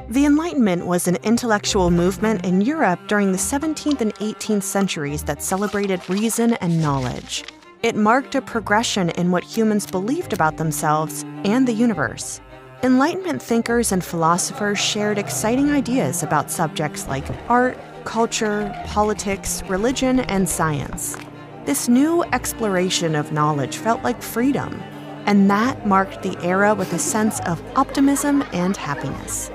The Enlightenment was an intellectual movement in Europe during the 17th and 18th centuries that celebrated reason and knowledge. It marked a progression in what humans believed about themselves and the universe. Enlightenment thinkers and philosophers shared exciting ideas about subjects like art, culture, politics, religion, and science. This new exploration of knowledge felt like freedom, and that marked the era with a sense of optimism and happiness.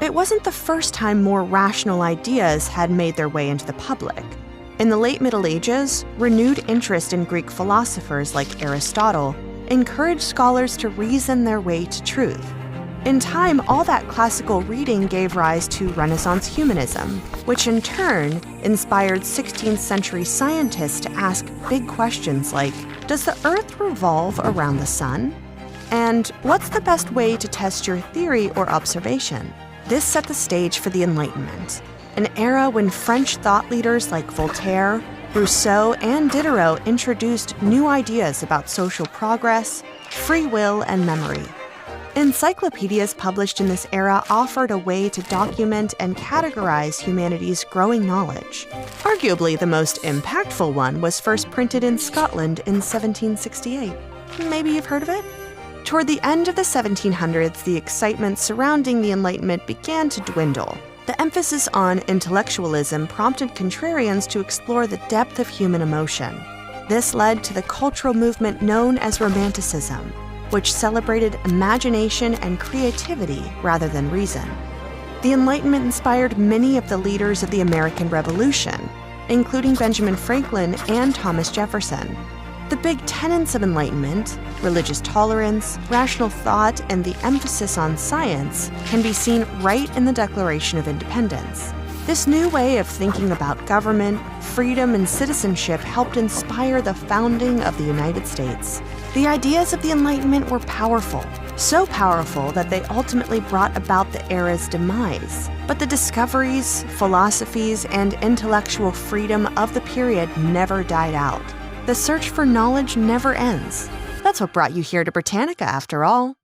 It wasn't the first time more rational ideas had made their way into the public. In the late Middle Ages, renewed interest in Greek philosophers like Aristotle encouraged scholars to reason their way to truth. In time, all that classical reading gave rise to Renaissance humanism, which in turn inspired 16th century scientists to ask big questions like, does the Earth revolve around the sun? And what's the best way to test your theory or observation? This set the stage for the Enlightenment, an era when French thought leaders like Voltaire, Rousseau, and Diderot introduced new ideas about social progress, free will, and memory. Encyclopedias published in this era offered a way to document and categorize humanity's growing knowledge. Arguably, the most impactful one was first printed in Scotland in 1768. Maybe you've heard of it? Toward the end of the 1700s, the excitement surrounding the Enlightenment began to dwindle. The emphasis on intellectualism prompted contrarians to explore the depth of human emotion. This led to the cultural movement known as romanticism, which celebrated imagination and creativity rather than reason. The Enlightenment inspired many of the leaders of the American Revolution, including Benjamin Franklin and Thomas Jefferson. The big tenets of Enlightenment, religious tolerance, rational thought, and the emphasis on science, can be seen right in the Declaration of Independence. This new way of thinking about government, freedom, and citizenship helped inspire the founding of the United States. The ideas of the Enlightenment were powerful, so powerful that they ultimately brought about the era's demise. But the discoveries, philosophies, and intellectual freedom of the period never died out. The search for knowledge never ends. That's what brought you here to Britannica, after all.